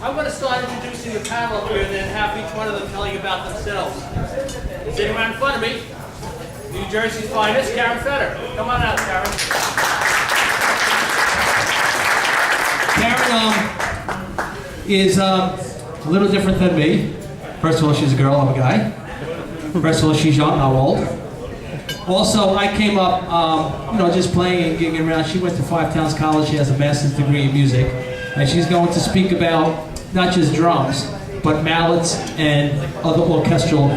I'm going to start introducing the panel up here and then have each one of them tell you about themselves. Sitting right in front of me, New Jersey's finest, Karen Fetter. Come on out, Karen. Karen is a little different than me. First of all, she's a girl, I'm a guy. First of all, she's young, I'm old. Also, I came up, just playing and gigging around. She went to Five Towns College. She has a master's degree in music. And she's going to speak about not just drums, but mallets and other orchestral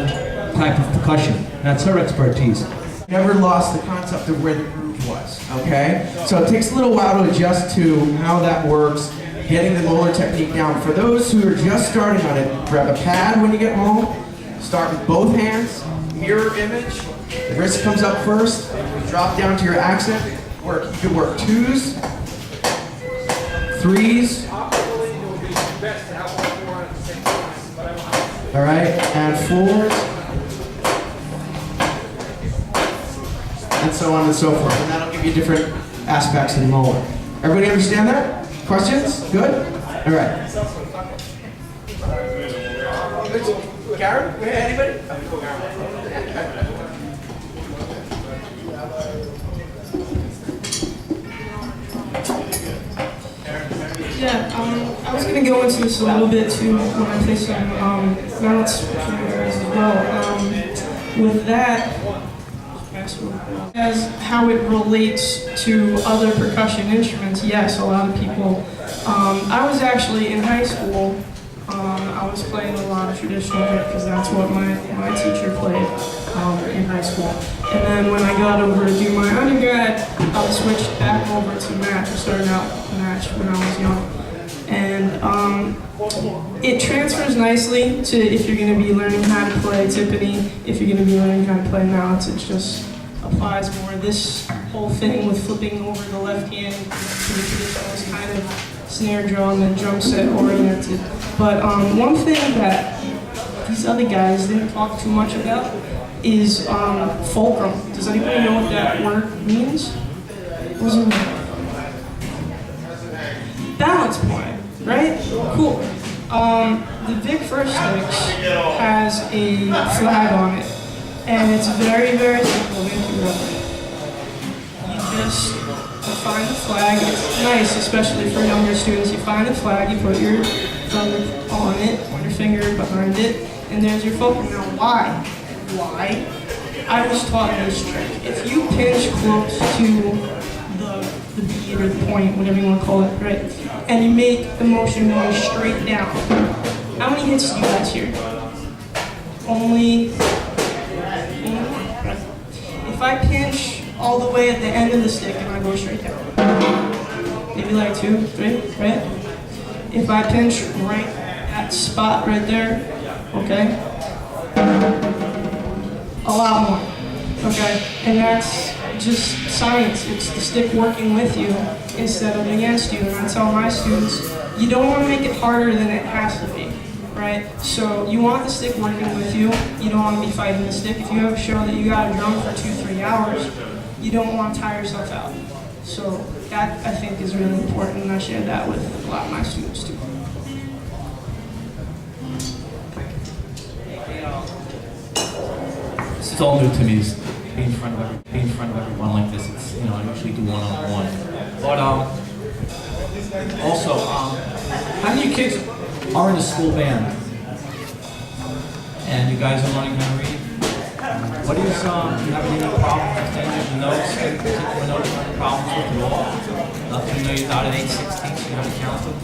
type of percussion. That's her expertise. Never lost the concept of where the groove was, okay? So it takes a little while to adjust to how that works, getting the molar technique down. For those who are just starting on it, grab a pad when you get home, start with both hands, mirror image, the wrist comes up first, drop down to your accent, work. You can work twos, threes, all right, and fours, and so on and so forth. And that'll give you different aspects of the molar. Everybody understand that? Questions? Good? All right. Karen? Anybody? Yeah, I was going to go into this a little bit too when I play some mallets as well. With that, as how it relates to other percussion instruments, yes, a lot of people. I was actually in high school. I was playing a lot of traditional because that's what my teacher played in high school. And then when I got over to do my undergrad, I switched back over to match. I started out match when I was young. And it transfers nicely to if you're going to be learning how to play timpani, if you're going to be learning how to play mallets, it just applies more. This whole thing with flipping over the left hand to the traditional is kind of snare drum and drum set oriented. But one thing that these other guys didn't talk too much about is fulcrum. Does anybody know what that word means? What does it mean? Balance point, right? Cool. The Vic First Sticks has a flag on it, and it's very, very simple. You just find the flag. It's nice, especially for younger students. You find the flag, you put your thumb on it, on your finger behind it, and there's your fulcrum. Now, why? I was taught this trick. If you pinch close to the bead or the point, whatever you want to call it, right? And you make the motion going straight down. How many hits do you guys hear? Only. If I pinch all the way at the end of the stick and I go straight down, maybe like 2, 3, right? If I pinch right at spot right there, okay? A lot more, okay? And that's just science. It's the stick working with you instead of against you. And I tell my students, you don't want to make it harder than it has to be, right? So you want the stick working with you. You don't want to be fighting the stick. If you have a show that you got to drum for 2-3 hours, you don't want to tire yourself out. So that, I think, is really important, and I share that with a lot of my students too. This is all new to me. Being in front of everyone like this. It's, I usually do one-on-one. But also, how many kids are in the school band? And you guys are learning how to read? What is, do you have any problems with any of the notes? Any particular notes you have problems with at all? Nothing, you got an 8/16, so you haven't counted?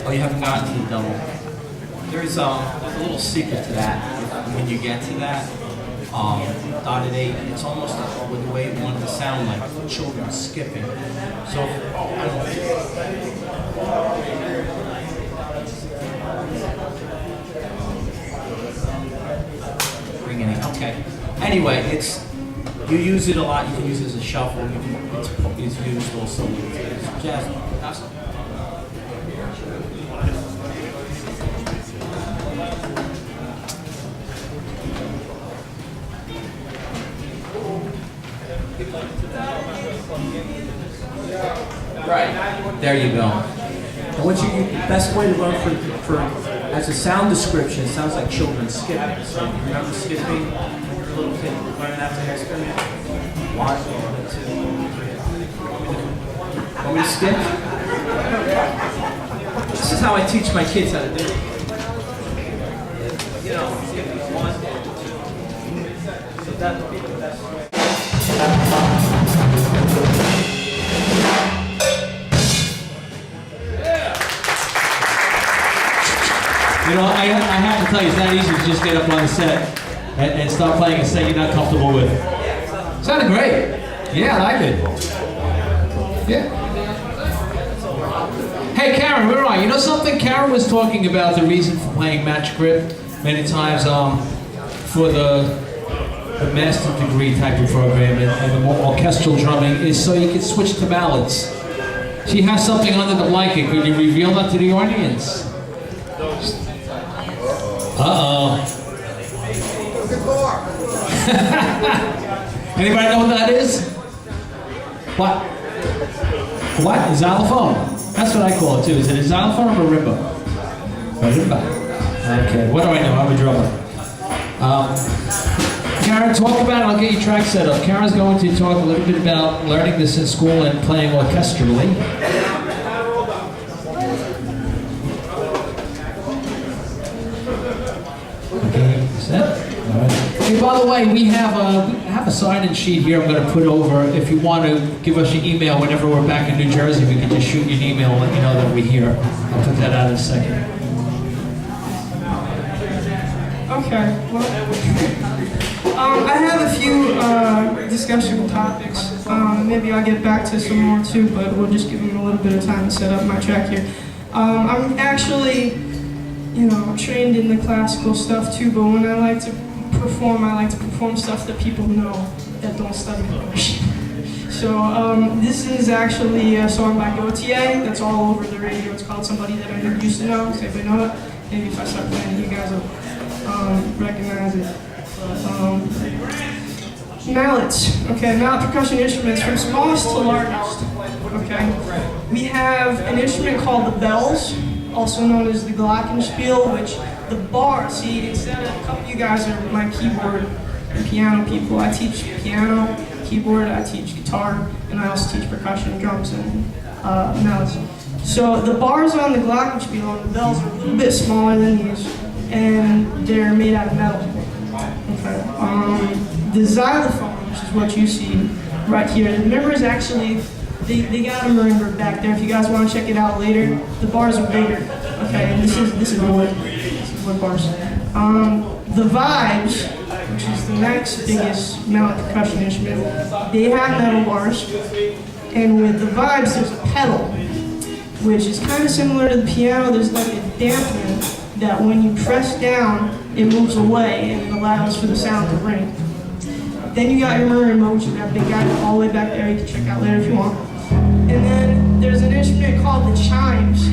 Oh, you haven't gotten to the double. There's a little secret to that. When you get to that, dotted 8, it's almost like with the way it wanted to sound like children skipping. So, I don't know. Bring it in, okay. Anyway, you use it a lot, you can use it as a shuffle, it's used also with jazz. Awesome. Right. There you go. what's your best way to learn for as a sound description? It sounds like children skipping. So you remember skipping when you were a little kid learning that to experience? 1, 2, 3. Want me to skip? This is how I teach my kids how to do it. You know, skip 1, 2. So that would be the best way. You know, I have to tell you, it's not easy to just get up on the set and start playing a set you're not comfortable with. Sounded great. Yeah, I like it. Yeah. Hey, Karen, where are you? You know something? Karen was talking about the reason for playing match grip many times for the master degree type of program and the more orchestral drumming is so you can switch to ballads. She has something under the blanket. Could you reveal that to the audience? Uh-oh. Anybody know what that is? What? What? A xylophone. That's what I call it too. Is it a xylophone or a marimba? Marimba. Okay, what do I know? I'm a drummer. Karen, talk about it. I'll get your track set up. Karen's going to talk a little bit about learning this in school and playing orchestrally. Hey, by the way, we have a sign-in sheet here I'm going to put over. If you want to give us your email whenever we're back in New Jersey, we can just shoot you an email and let you know that we're here. I'll put that out in a second. Okay, well, I have a few discussion topics. Maybe I'll get back to some more too, but we'll just give them a little bit of time to set up my track here. I'm actually, trained in the classical stuff too, but when I like to perform stuff that people know that don't study English. So this is actually a song by Gautier that's all over the radio. It's called Somebody That I Used to Know. Does anybody know it? Maybe if I start playing, you guys will recognize it. Mallets. Okay, mallet percussion instruments from smallest to largest. Okay, we have an instrument called the bells, also known as the glockenspiel, which the bar, see, instead of, a couple of you guys are my keyboard and piano people. I teach piano, keyboard, I teach guitar, and I also teach percussion, drums, and mallets. So the bars on the glockenspiel and the bells are a little bit smaller than these, and they're made out of metal. Okay. The xylophone, which is what you see right here, the members actually, they got a marimba back there. If you guys want to check it out later, the bars are bigger. Okay, and this is wood. This is wood bars. The vibes, which is the next biggest mallet percussion instrument, they have metal bars. And with the vibes, there's a pedal, which is kind of similar to the piano. There's like a dampener that when you press down, it moves away and it allows for the sound to ring. Then you got your marimba, which is that big guy all the way back there. You can check out later if you want. And then there's an instrument called the chimes.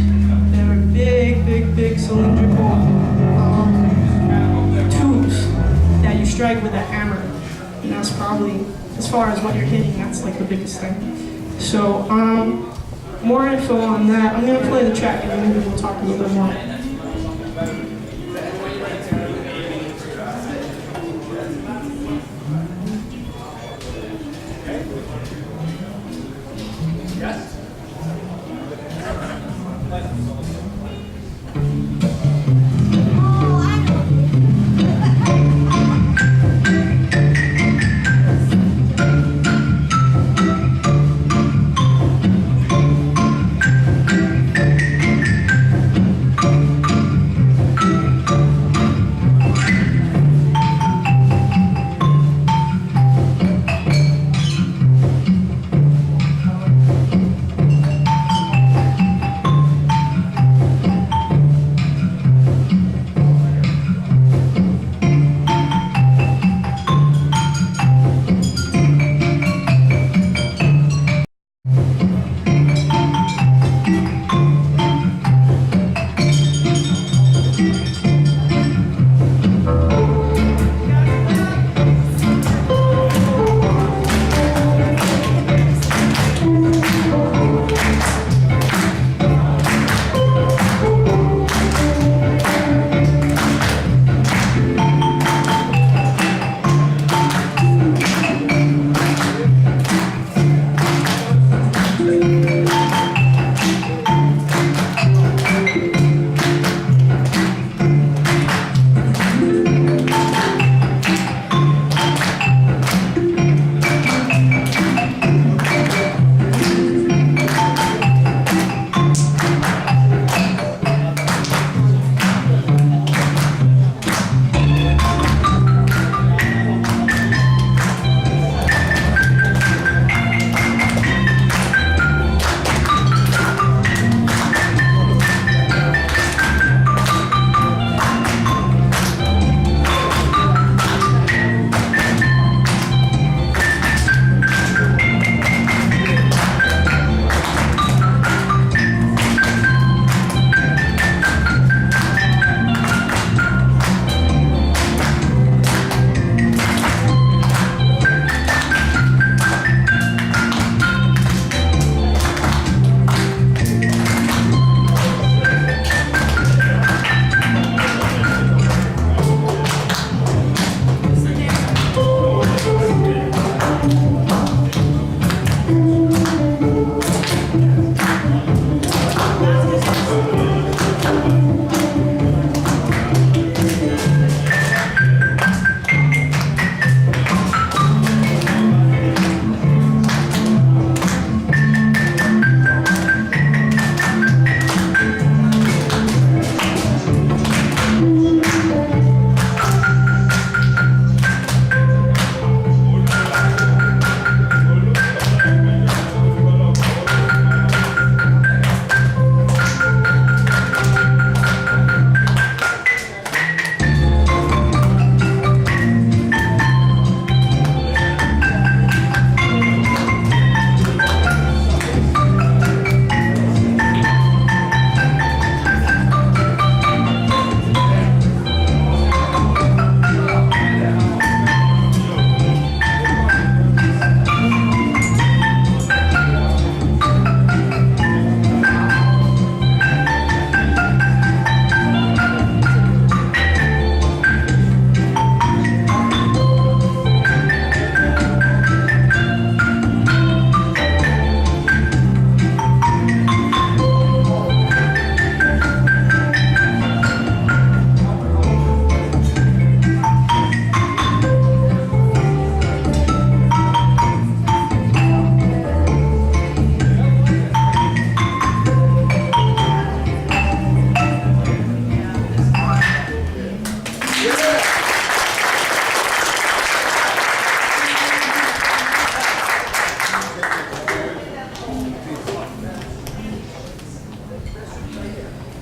They're big cylindrical tubes that you strike with a hammer. And that's probably, as far as what you're hitting, that's like the biggest thing. So, more info on that. I'm going to play the track and then maybe we'll talk a little bit more.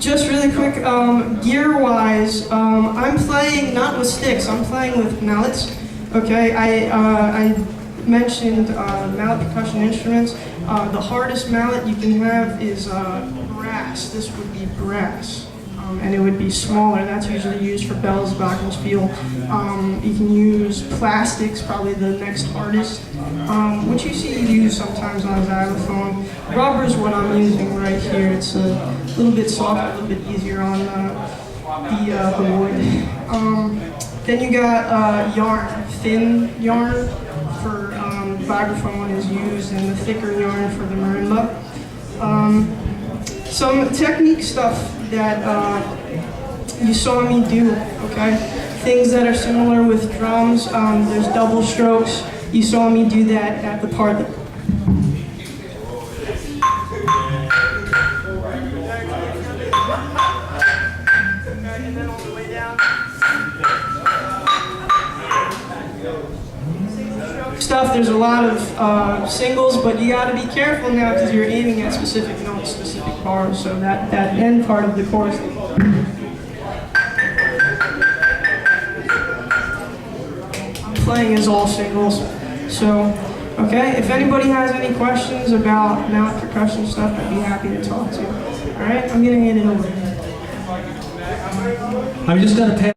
Just really quick, gear-wise, I'm playing not with sticks, I'm playing with mallets. Okay, I mentioned mallet percussion instruments. The hardest mallet you can have is brass. This would be brass. And it would be smaller. That's usually used for bells, glockenspiel. You can use plastics, probably the next hardest, which you see used sometimes on a xylophone. Rubber is what I'm using right here. It's a little bit softer, a little bit easier on the wood. Then you got yarn, thin yarn for vibraphone is used, and the thicker yarn for the marimba. Some technique stuff that you saw me do, okay? Things that are similar with drums, there's double strokes. You saw me do that at the part that and then all the way down. Stuff, there's a lot of singles, but you got to be careful now because you're aiming at specific notes, specific bars, so that end part of the chorus. I'm playing is all singles. So, okay, if anybody has any questions about mallet percussion stuff, I'd be happy to talk to you. All right, I'm going to hand it over. I'm just going to pass.